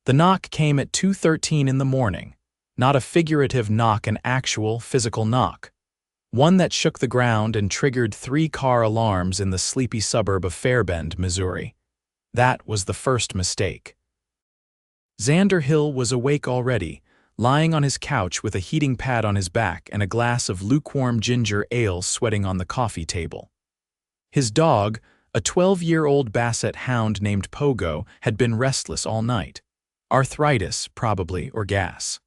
The knock came at 2:13 in the morning. Not a figurative knock, an actual, physical knock. One that shook the ground and triggered 3 car alarms in the sleepy suburb of Fairbend, Missouri. That was the first mistake. Xander Hill was awake already, lying on his couch with a heating pad on his back and a glass of lukewarm ginger ale sweating on the coffee table. His dog, a 12-year-old basset hound named Pogo, had been restless all night. Arthritis, probably, or gas.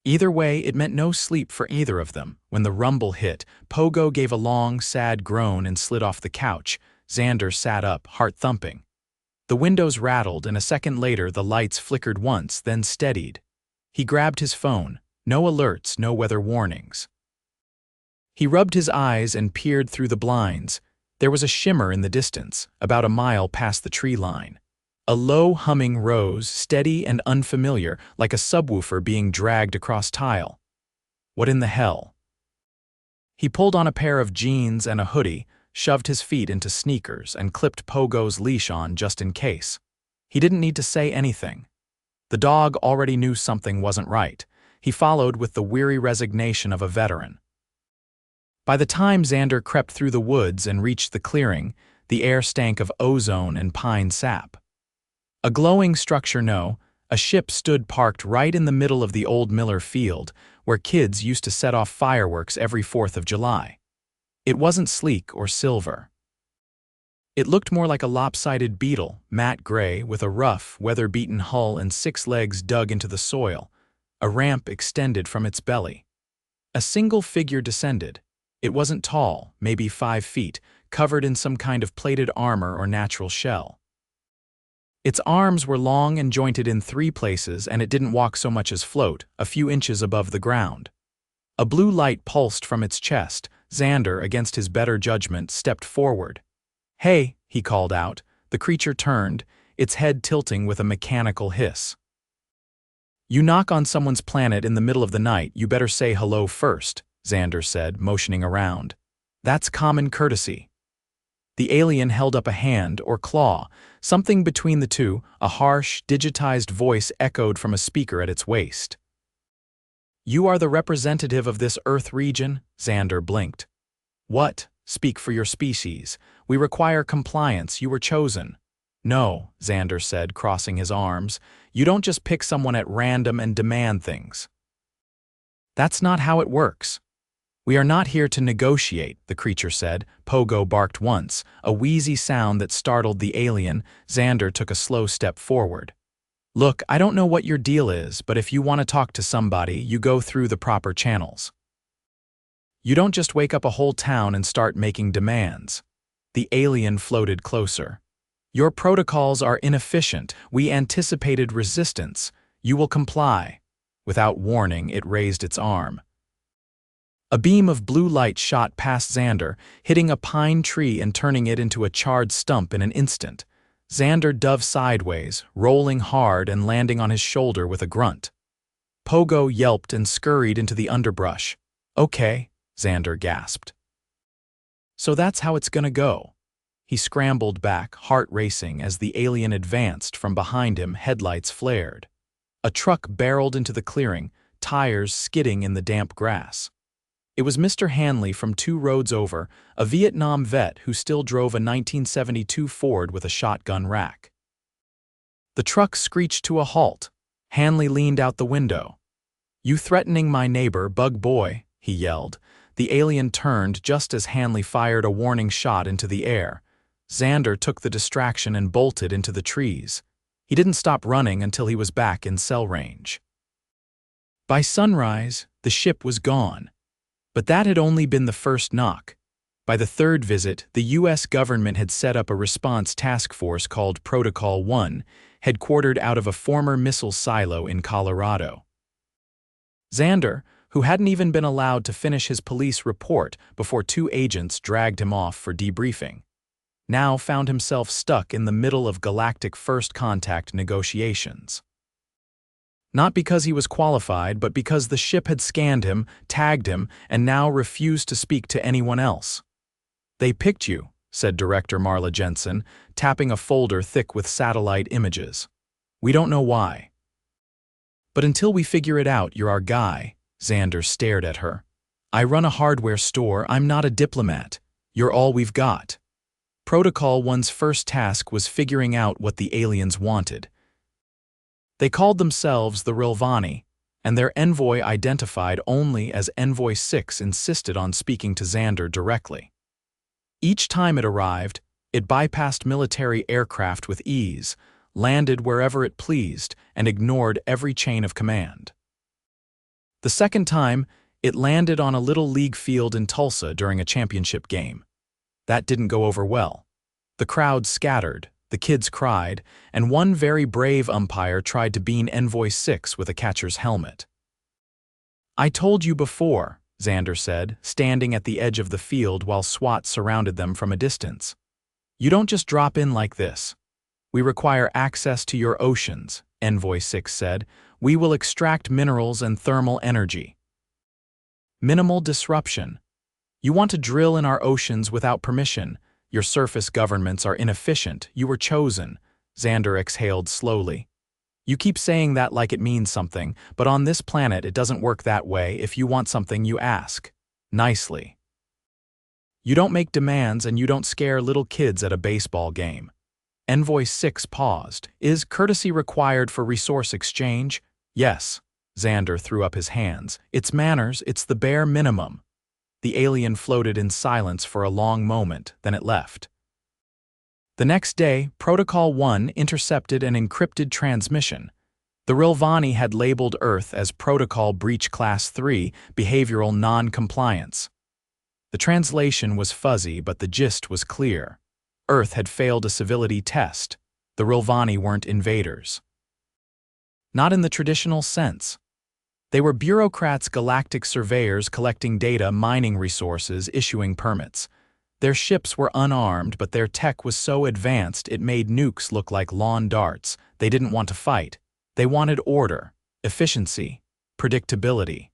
Either way, it meant no sleep for either of them. When the rumble hit, Pogo gave a long, sad groan and slid off the couch. Xander sat up, heart thumping. The windows rattled, and a second later the lights flickered once, then steadied. He grabbed his phone. No alerts, no weather warnings. He rubbed his eyes and peered through the blinds. There was a shimmer in the distance, about a mile past the tree line. A low humming rose, steady and unfamiliar, like a subwoofer being dragged across tile. What in the hell? He pulled on a pair of jeans and a hoodie, shoved his feet into sneakers, and clipped Pogo's leash on just in case. He didn't need to say anything. The dog already knew something wasn't right. He followed with the weary resignation of a veteran. By the time Xander crept through the woods and reached the clearing, the air stank of ozone and pine sap. A glowing structure, no, a ship stood parked right in the middle of the old Miller Field, where kids used to set off fireworks every 4th of July. It wasn't sleek or silver. It looked more like a lopsided beetle, matte gray, with a rough, weather-beaten hull and 6 legs dug into the soil. A ramp extended from its belly. A single figure descended. It wasn't tall, maybe 5 feet, covered in some kind of plated armor or natural shell. Its arms were long and jointed in 3 places, and it didn't walk so much as float, a few inches above the ground. A blue light pulsed from its chest. Xander, against his better judgment, stepped forward. "Hey," he called out. The creature turned, its head tilting with a mechanical hiss. "You knock on someone's planet in the middle of the night, you better say hello first," Xander said, motioning around. "That's common courtesy." The alien held up a hand, or claw, something between the two. A harsh, digitized voice echoed from a speaker at its waist. "You are the representative of this Earth region?" Xander blinked. "What? Speak for your species. We require compliance. You were chosen." "No," Xander said, crossing his arms. "You don't just pick someone at random and demand things. That's not how it works." "We are not here to negotiate," the creature said. Pogo barked once, a wheezy sound that startled the alien. Xander took a slow step forward. "Look, I don't know what your deal is, but if you want to talk to somebody, you go through the proper channels. You don't just wake up a whole town and start making demands." The alien floated closer. "Your protocols are inefficient. We anticipated resistance. You will comply." Without warning, it raised its arm. A beam of blue light shot past Xander, hitting a pine tree and turning it into a charred stump in an instant. Xander dove sideways, rolling hard and landing on his shoulder with a grunt. Pogo yelped and scurried into the underbrush. "Okay," Xander gasped. "So that's how it's gonna go." He scrambled back, heart racing, as the alien advanced. From behind him, headlights flared. A truck barreled into the clearing, tires skidding in the damp grass. It was Mr. Hanley from 2 roads over, a Vietnam vet who still drove a 1972 Ford with a shotgun rack. The truck screeched to a halt. Hanley leaned out the window. "You threatening my neighbor, bug boy," he yelled. The alien turned just as Hanley fired a warning shot into the air. Xander took the distraction and bolted into the trees. He didn't stop running until he was back in cell range. By sunrise, the ship was gone. But that had only been the first knock. By the 3rd visit, the U.S. government had set up a response task force called Protocol 1, headquartered out of a former missile silo in Colorado. Xander, who hadn't even been allowed to finish his police report before 2 agents dragged him off for debriefing, now found himself stuck in the middle of galactic first contact negotiations. Not because he was qualified, but because the ship had scanned him, tagged him, and now refused to speak to anyone else. "They picked you," said Director Marla Jensen, tapping a folder thick with satellite images. We don't know why. But until we figure it out, you're our guy. Xander stared at her. I run a hardware store, I'm not a diplomat. You're all we've got. Protocol 1's first task was figuring out what the aliens wanted. They called themselves the Rilvani, and their envoy, identified only as Envoy 6, insisted on speaking to Xander directly. Each time it arrived, it bypassed military aircraft with ease, landed wherever it pleased, and ignored every chain of command. The second time, it landed on a little league field in Tulsa during a championship game. That didn't go over well. The crowd scattered, the kids cried, and one very brave umpire tried to bean Envoy 6 with a catcher's helmet. I told you before, Xander said, standing at the edge of the field while SWAT surrounded them from a distance. You don't just drop in like this. We require access to your oceans, Envoy 6 said. We will extract minerals and thermal energy. Minimal disruption. You want to drill in our oceans without permission. Your surface governments are inefficient. You were chosen. Xander exhaled slowly. You keep saying that like it means something, but on this planet it doesn't work that way. If you want something, you ask. Nicely. You don't make demands and you don't scare little kids at a baseball game. Envoy 6 paused. Is courtesy required for resource exchange? Yes. Xander threw up his hands. It's manners, it's the bare minimum. The alien floated in silence for a long moment, then it left. The next day, Protocol 1 intercepted an encrypted transmission. The Rilvani had labeled Earth as Protocol Breach Class 3, Behavioral Non-Compliance. The translation was fuzzy, but the gist was clear. Earth had failed a civility test. The Rilvani weren't invaders. Not in the traditional sense. They were bureaucrats, galactic surveyors collecting data, mining resources, issuing permits. Their ships were unarmed, but their tech was so advanced it made nukes look like lawn darts. They didn't want to fight. They wanted order, efficiency, predictability.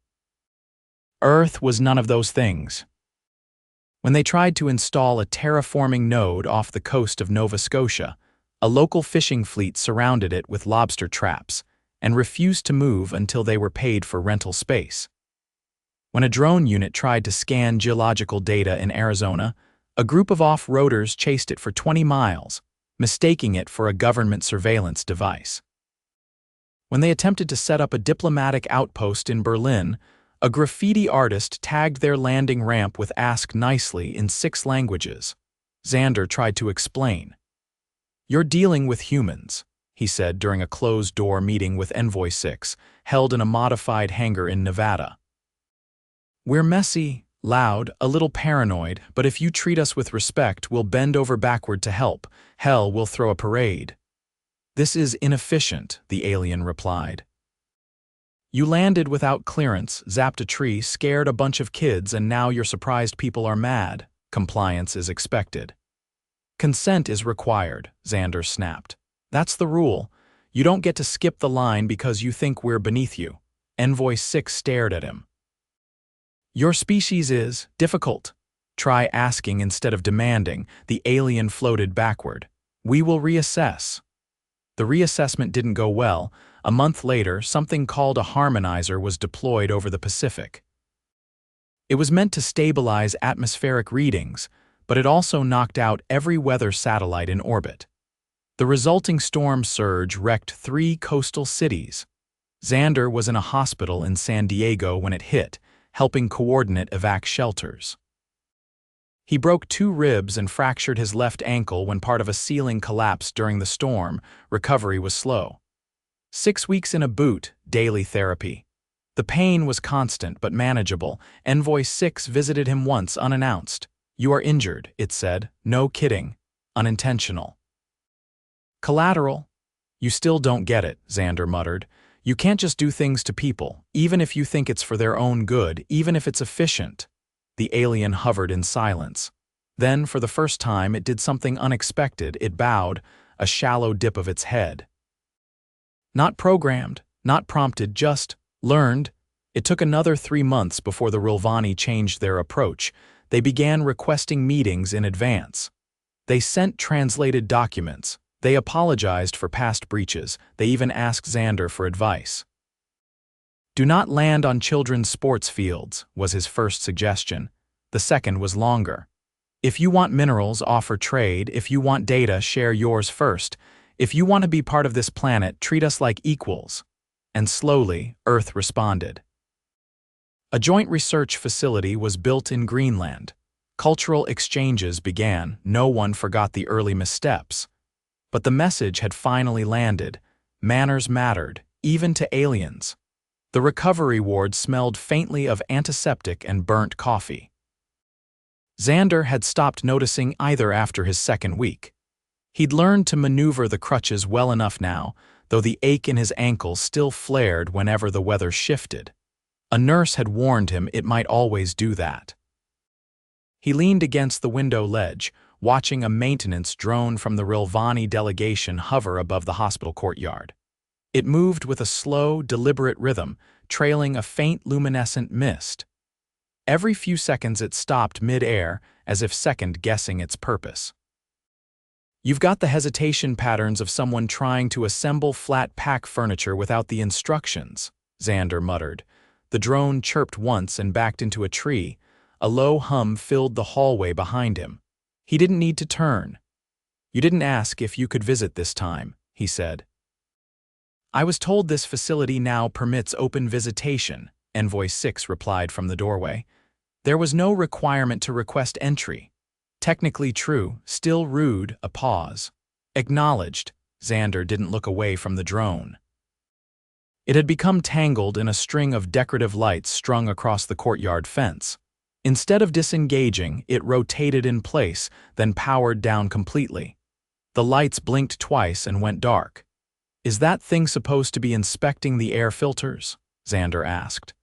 Earth was none of those things. When they tried to install a terraforming node off the coast of Nova Scotia, a local fishing fleet surrounded it with lobster traps and refused to move until they were paid for rental space. When a drone unit tried to scan geological data in Arizona, a group of off-roaders chased it for 20 miles, mistaking it for a government surveillance device. When they attempted to set up a diplomatic outpost in Berlin, a graffiti artist tagged their landing ramp with "Ask nicely" in 6 languages. Xander tried to explain. You're dealing with humans, he said during a closed-door meeting with Envoy 6, held in a modified hangar in Nevada. We're messy, loud, a little paranoid, but if you treat us with respect, we'll bend over backward to help. Hell, we'll throw a parade. This is inefficient, the alien replied. You landed without clearance, zapped a tree, scared a bunch of kids, and now you're surprised people are mad. Compliance is expected. Consent is required, Xander snapped. That's the rule. You don't get to skip the line because you think we're beneath you. Envoy 6 stared at him. Your species is difficult. Try asking instead of demanding. The alien floated backward. We will reassess. The reassessment didn't go well. A month later, something called a harmonizer was deployed over the Pacific. It was meant to stabilize atmospheric readings, but it also knocked out every weather satellite in orbit. The resulting storm surge wrecked 3 coastal cities. Xander was in a hospital in San Diego when it hit, helping coordinate evac shelters. He broke 2 ribs and fractured his left ankle when part of a ceiling collapsed during the storm. Recovery was slow. 6 weeks in a boot, daily therapy. The pain was constant but manageable. Envoy 6 visited him once unannounced. You are injured, it said. No kidding. Unintentional. Collateral? You still don't get it, Xander muttered. You can't just do things to people, even if you think it's for their own good, even if it's efficient. The alien hovered in silence. Then, for the first time, it did something unexpected. It bowed, a shallow dip of its head. Not programmed, not prompted, just learned. It took another 3 months before the Rilvani changed their approach. They began requesting meetings in advance. They sent translated documents, They apologized for past breaches. They even asked Xander for advice. Do not land on children's sports fields, was his first suggestion. The second was longer. If you want minerals, offer trade. If you want data, share yours first. If you want to be part of this planet, treat us like equals. And slowly, Earth responded. A joint research facility was built in Greenland. Cultural exchanges began. No one forgot the early missteps. But the message had finally landed. Manners mattered, even to aliens. The recovery ward smelled faintly of antiseptic and burnt coffee. Xander had stopped noticing either after his second week. He'd learned to maneuver the crutches well enough now, though the ache in his ankle still flared whenever the weather shifted. A nurse had warned him it might always do that. He leaned against the window ledge, watching a maintenance drone from the Rilvani delegation hover above the hospital courtyard. It moved with a slow, deliberate rhythm, trailing a faint luminescent mist. Every few seconds it stopped mid-air, as if second-guessing its purpose. You've got the hesitation patterns of someone trying to assemble flat-pack furniture without the instructions, Xander muttered. The drone chirped once and backed into a tree. A low hum filled the hallway behind him. He didn't need to turn. You didn't ask if you could visit this time, he said. I was told this facility now permits open visitation, Envoy 6 replied from the doorway. There was no requirement to request entry. Technically true, still rude, a pause. Acknowledged, Xander didn't look away from the drone. It had become tangled in a string of decorative lights strung across the courtyard fence. Instead of disengaging, it rotated in place, then powered down completely. The lights blinked twice and went dark. Is that thing supposed to be inspecting the air filters? Xander asked.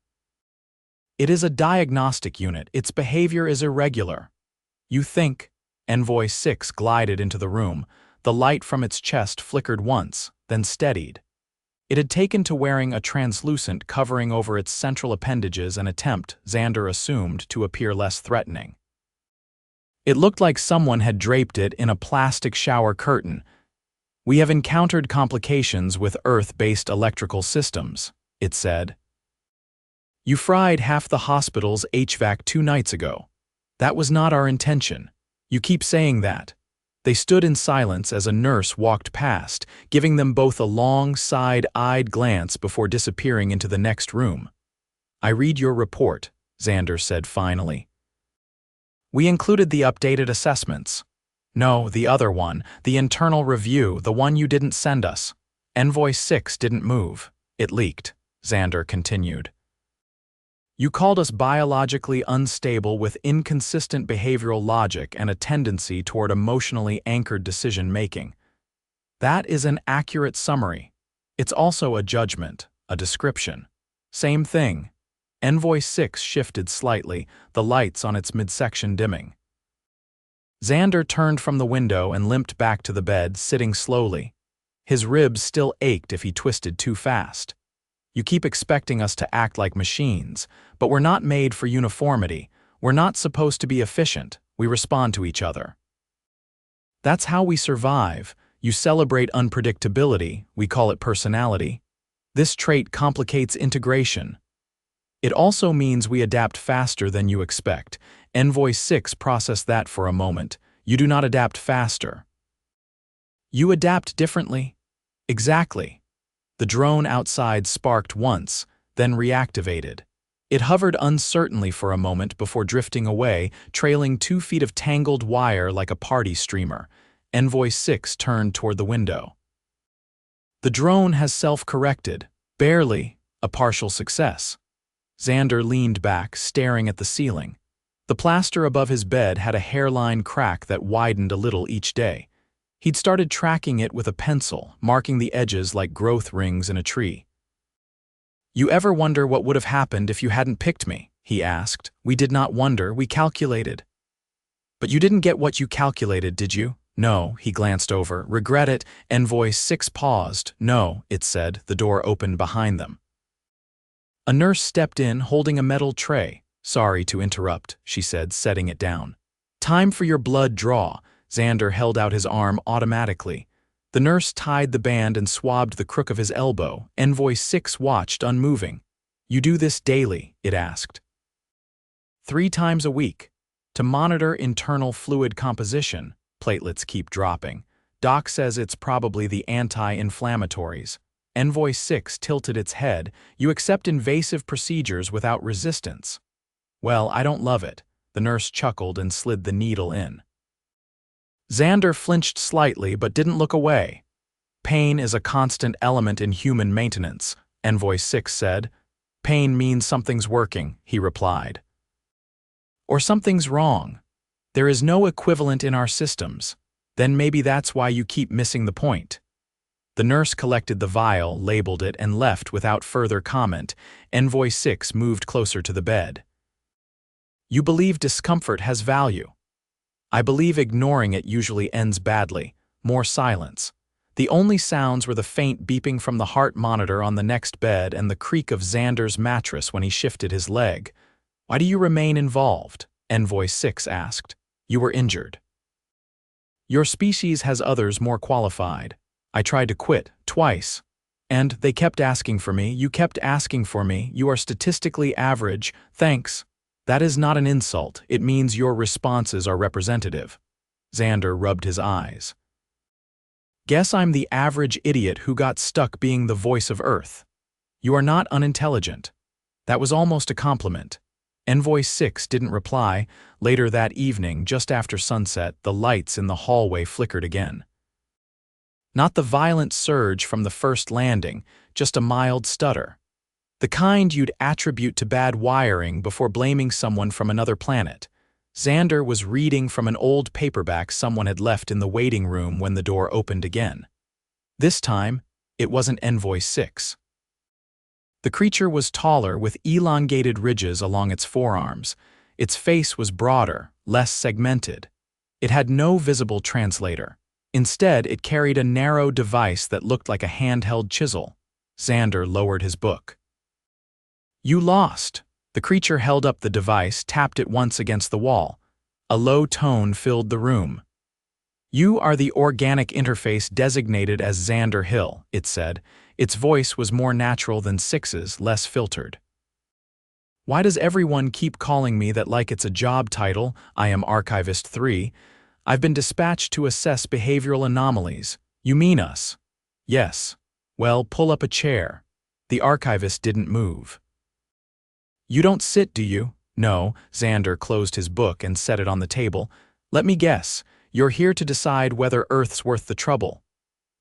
It is a diagnostic unit. Its behavior is irregular. You think? Envoy 6 glided into the room. The light from its chest flickered once, then steadied. It had taken to wearing a translucent covering over its central appendages, an attempt, Xander assumed, to appear less threatening. It looked like someone had draped it in a plastic shower curtain. We have encountered complications with Earth-based electrical systems, it said. You fried half the hospital's HVAC 2 nights ago. That was not our intention. You keep saying that. They stood in silence as a nurse walked past, giving them both a long, side-eyed glance before disappearing into the next room. I read your report, Xander said finally. We included the updated assessments. No, the other one, the internal review, the one you didn't send us. Envoy 6 didn't move. It leaked, Xander continued. You called us biologically unstable with inconsistent behavioral logic and a tendency toward emotionally anchored decision-making. That is an accurate summary. It's also a judgment, a description. Same thing. Envoy 6 shifted slightly, the lights on its midsection dimming. Xander turned from the window and limped back to the bed, sitting slowly. His ribs still ached if he twisted too fast. You keep expecting us to act like machines, but we're not made for uniformity. We're not supposed to be efficient. We respond to each other. That's how we survive. You celebrate unpredictability. We call it personality. This trait complicates integration. It also means we adapt faster than you expect. Envoy 6 processed that for a moment. You do not adapt faster. You adapt differently. Exactly. The drone outside sparked once, then reactivated. It hovered uncertainly for a moment before drifting away, trailing 2 feet of tangled wire like a party streamer. Envoy 6 turned toward the window. The drone has self-corrected. Barely. A partial success. Xander leaned back, staring at the ceiling. The plaster above his bed had a hairline crack that widened a little each day. He'd started tracking it with a pencil, marking the edges like growth rings in a tree. You ever wonder what would have happened if you hadn't picked me? He asked. We did not wonder, we calculated. But you didn't get what you calculated, did you? No, he glanced over. Regret it. Envoy 6 paused. No, it said. The door opened behind them. A nurse stepped in, holding a metal tray. Sorry to interrupt, she said, setting it down. Time for your blood draw. Xander held out his arm automatically. The nurse tied the band and swabbed the crook of his elbow. Envoy 6 watched, unmoving. "You do this daily?" it asked. 3 times a week. To monitor internal fluid composition. Platelets keep dropping. Doc says it's probably the anti-inflammatories. Envoy 6 tilted its head. "You accept invasive procedures without resistance." "Well, I don't love it." The nurse chuckled and slid the needle in. Xander flinched slightly but didn't look away. "Pain is a constant element in human maintenance," Envoy 6 said. "Pain means something's working," he replied. "Or something's wrong. There is no equivalent in our systems. Then maybe that's why you keep missing the point." The nurse collected the vial, labeled it, and left without further comment. Envoy 6 moved closer to the bed. "You believe discomfort has value. I believe ignoring it usually ends badly." More silence. The only sounds were the faint beeping from the heart monitor on the next bed and the creak of Xander's mattress when he shifted his leg. "Why do you remain involved?" Envoy 6 asked. "You were injured." "Your species has others more qualified. I tried to quit, twice. And they kept asking for me. You kept asking for me. You are statistically average. Thanks. That is not an insult. It means your responses are representative." Xander rubbed his eyes. "Guess I'm the average idiot who got stuck being the voice of Earth. You are not unintelligent." That was almost a compliment. Envoy 6 didn't reply. Later that evening, just after sunset, the lights in the hallway flickered again. Not the violent surge from the first landing, just a mild stutter. The kind you'd attribute to bad wiring before blaming someone from another planet. Xander was reading from an old paperback someone had left in the waiting room when the door opened again. This time, it wasn't Envoy 6. The creature was taller, with elongated ridges along its forearms. Its face was broader, less segmented. It had no visible translator. Instead, it carried a narrow device that looked like a handheld chisel. Xander lowered his book. "You lost." The creature held up the device, tapped it once against the wall. A low tone filled the room. "You are the organic interface designated as Xander Hill," it said. Its voice was more natural than 6's, less filtered. "Why does everyone keep calling me that like it's a job title? I am Archivist 3. I've been dispatched to assess behavioral anomalies." "You mean us?" "Yes." "Well, pull up a chair." The archivist didn't move. "You don't sit, do you?" "No." Xander closed his book and set it on the table. "Let me guess. You're here to decide whether Earth's worth the trouble."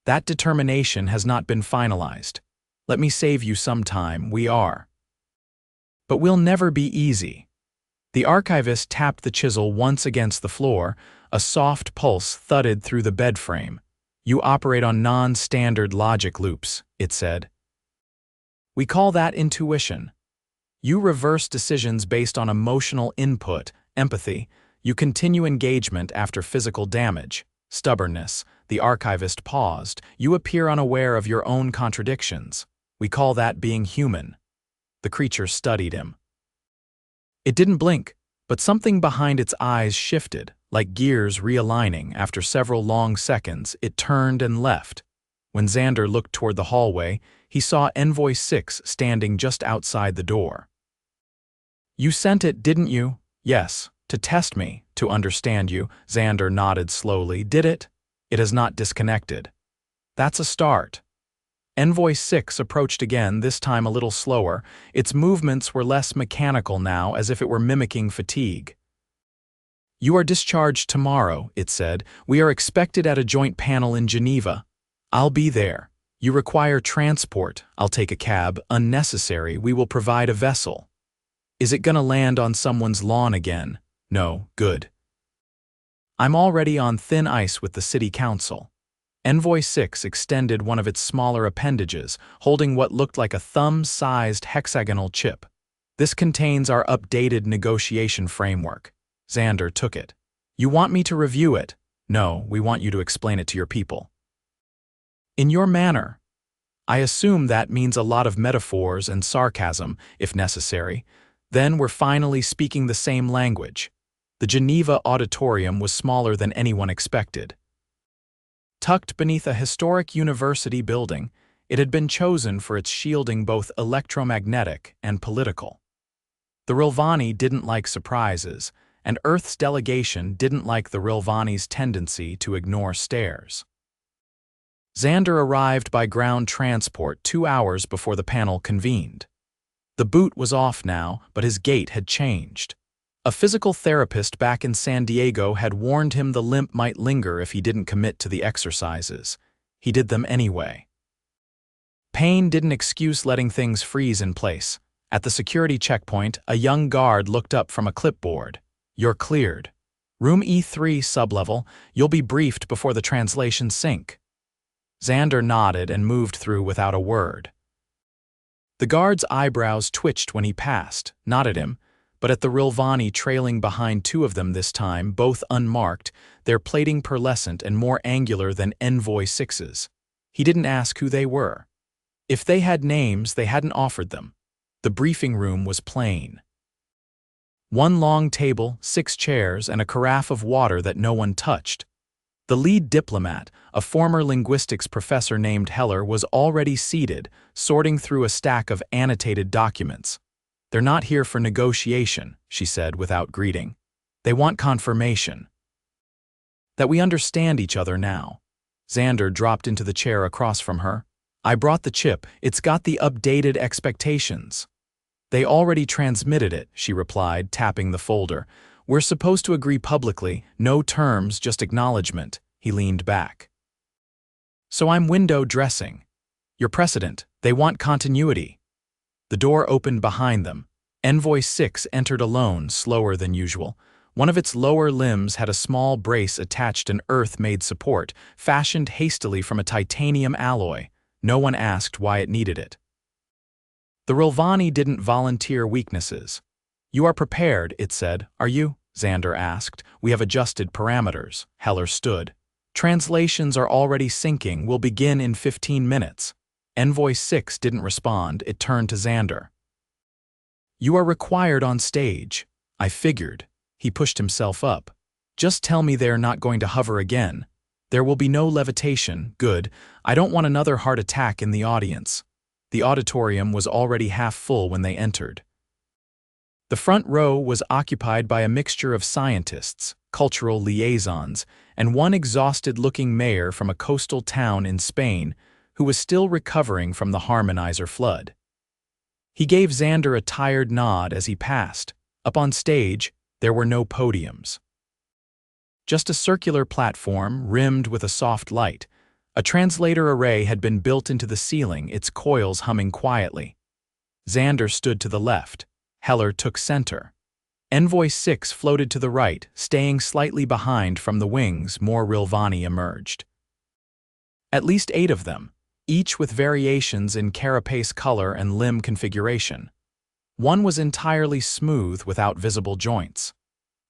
"That determination has not been finalized." "Let me save you some time. We are. But we'll never be easy." The archivist tapped the chisel once against the floor. A soft pulse thudded through the bed frame. "You operate on non-standard logic loops," it said. "We call that intuition. You reverse decisions based on emotional input, empathy. You continue engagement after physical damage, stubbornness." The archivist paused. "You appear unaware of your own contradictions. We call that being human." The creature studied him. It didn't blink, but something behind its eyes shifted, like gears realigning. After several long seconds, it turned and left. When Xander looked toward the hallway, he saw Envoy 6 standing just outside the door. "You sent it, didn't you?" "Yes, to test me, to understand you." Xander nodded slowly. "Did it?" "It has not disconnected." "That's a start." Envoy 6 approached again, this time a little slower. Its movements were less mechanical now, as if it were mimicking fatigue. "You are discharged tomorrow," it said. "We are expected at a joint panel in Geneva. I'll be there. You require transport. I'll take a cab. Unnecessary. We will provide a vessel." "Is it gonna land on someone's lawn again?" "No." "Good. I'm already on thin ice with the city council." Envoy 6 extended one of its smaller appendages, holding what looked like a thumb-sized hexagonal chip. "This contains our updated negotiation framework." Xander took it. "You want me to review it?" "No, we want you to explain it to your people." "In your manner." "I assume that means a lot of metaphors and sarcasm, if necessary. Then we're finally speaking the same language." The Geneva auditorium was smaller than anyone expected. Tucked beneath a historic university building, it had been chosen for its shielding both electromagnetic and political. The Rilvani didn't like surprises, and Earth's delegation didn't like the Rilvani's tendency to ignore stares. Xander arrived by ground transport 2 hours before the panel convened. The boot was off now, but his gait had changed. A physical therapist back in San Diego had warned him the limp might linger if he didn't commit to the exercises. He did them anyway. Pain didn't excuse letting things freeze in place. At the security checkpoint, a young guard looked up from a clipboard. "You're cleared. Room E3 sublevel, you'll be briefed before the translations sync." Xander nodded and moved through without a word. The guard's eyebrows twitched when he passed, not at him, but at the Rilvani trailing behind 2 of them this time, both unmarked, their plating pearlescent and more angular than Envoy 6's. He didn't ask who they were. If they had names, they hadn't offered them. The briefing room was plain. 1 long table, 6 chairs, and a carafe of water that no one touched. The lead diplomat, a former linguistics professor named Heller, was already seated, sorting through a stack of annotated documents. "They're not here for negotiation," she said without greeting. "They want confirmation. That we understand each other now." Xander dropped into the chair across from her. "I brought the chip. It's got the updated expectations." "They already transmitted it," she replied, tapping the folder. "We're supposed to agree publicly, no terms, just acknowledgement." He leaned back. "So I'm window dressing. Your precedent. They want continuity." The door opened behind them. Envoy 6 entered alone, slower than usual. One of its lower limbs had a small brace attached an earth-made support, fashioned hastily from a titanium alloy. No one asked why it needed it. The Rilvani didn't volunteer weaknesses. "You are prepared," it said. "Are you?" Xander asked. "We have adjusted parameters." Heller stood. "Translations are already syncing. We'll begin in 15 minutes. Envoy 6 didn't respond. It turned to Xander. "You are required on stage." "I figured." He pushed himself up. "Just tell me they're not going to hover again. There will be no levitation. Good. I don't want another heart attack in the audience." The auditorium was already half full when they entered. The front row was occupied by a mixture of scientists, cultural liaisons, and one exhausted-looking mayor from a coastal town in Spain who was still recovering from the harmonizer flood. He gave Xander a tired nod as he passed. Up on stage, there were no podiums. Just a circular platform rimmed with a soft light. A translator array had been built into the ceiling, its coils humming quietly. Xander stood to the left. Heller took center. Envoy 6 floated to the right, staying slightly behind from the wings. More Rilvani emerged. At least 8 of them, each with variations in carapace color and limb configuration. One was entirely smooth without visible joints.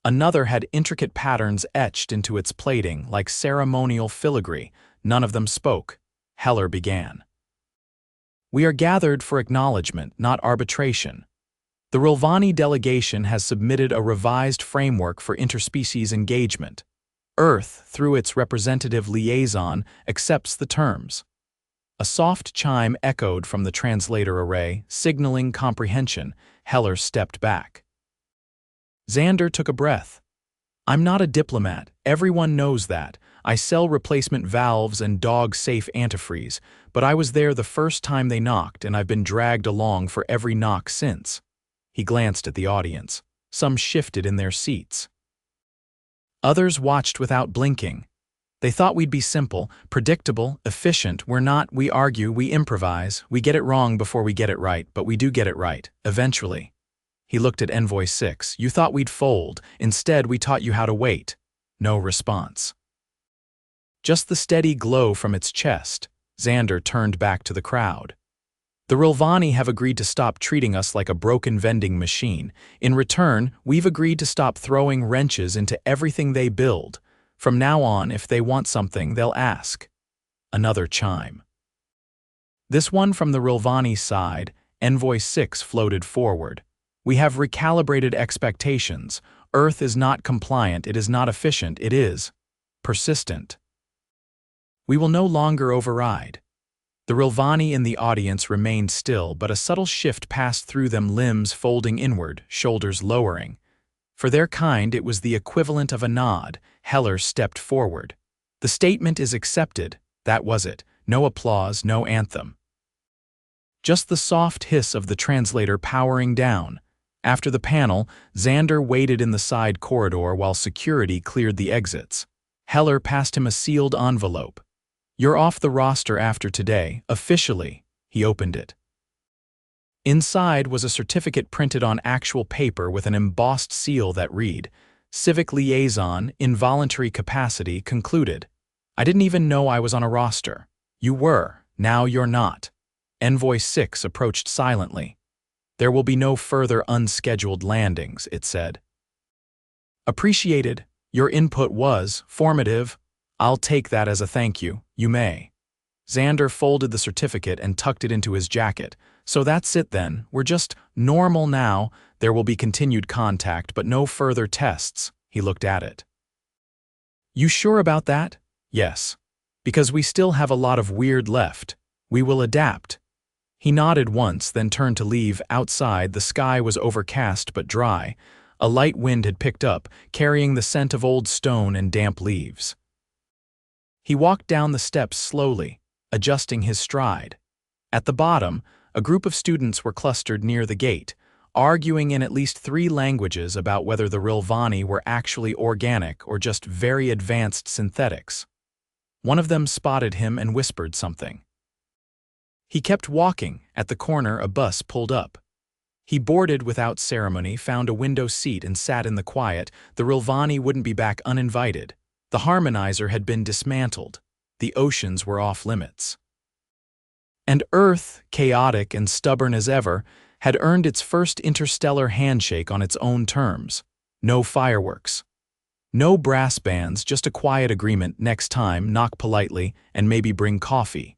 Another had intricate patterns etched into its plating like ceremonial filigree. None of them spoke. Heller began. "We are gathered for acknowledgement, not arbitration. The Rilvani delegation has submitted a revised framework for interspecies engagement. Earth, through its representative liaison, accepts the terms." A soft chime echoed from the translator array, signaling comprehension. Heller stepped back. Xander took a breath. "I'm not a diplomat. Everyone knows that. I sell replacement valves and dog-safe antifreeze, but I was there the first time they knocked, and I've been dragged along for every knock since." He glanced at the audience. Some shifted in their seats. Others watched without blinking. "They thought we'd be simple, predictable, efficient. We're not. We argue, we improvise, we get it wrong before we get it right, but we do get it right, eventually." He looked at Envoy 6. "You thought we'd fold. Instead, we taught you how to wait." No response. Just the steady glow from its chest. Xander turned back to the crowd. "The Rilvani have agreed to stop treating us like a broken vending machine. In return, we've agreed to stop throwing wrenches into everything they build. From now on, if they want something, they'll ask." Another chime. This one from the Rilvani side. Envoy 6 floated forward. "We have recalibrated expectations. Earth is not compliant, it is not efficient, it is persistent." We will no longer override. The Rilvani in the audience remained still, but a subtle shift passed through them, limbs folding inward, shoulders lowering. For their kind, it was the equivalent of a nod. Heller stepped forward. The statement is accepted. That was it. No applause, no anthem. Just the soft hiss of the translator powering down. After the panel, Xander waited in the side corridor while security cleared the exits. Heller passed him a sealed envelope. "You're off the roster after today, officially." He opened it. Inside was a certificate printed on actual paper with an embossed seal that read, "Civic Liaison, Involuntary Capacity Concluded. I didn't even know I was on a roster. You were, now you're not." Envoy 6 approached silently. "There will be no further unscheduled landings," it said. "Appreciated. Your input was formative. I'll take that as a thank you. You may." Xander folded the certificate and tucked it into his jacket. "So that's it then. We're just normal now. There will be continued contact, but no further tests." He looked at it. "You sure about that?" "Yes. Because we still have a lot of weird left. We will adapt." He nodded once, then turned to leave. Outside, the sky was overcast but dry. A light wind had picked up, carrying the scent of old stone and damp leaves. He walked down the steps slowly, adjusting his stride. At the bottom, a group of students were clustered near the gate, arguing in at least 3 languages about whether the Rilvani were actually organic or just very advanced synthetics. One of them spotted him and whispered something. He kept walking. At the corner, a bus pulled up. He boarded without ceremony, found a window seat, and sat in the quiet. The Rilvani wouldn't be back uninvited. The harmonizer had been dismantled. The oceans were off limits. And Earth, chaotic and stubborn as ever, had earned its first interstellar handshake on its own terms. No fireworks. No brass bands, just a quiet agreement. Next time, knock politely and maybe bring coffee.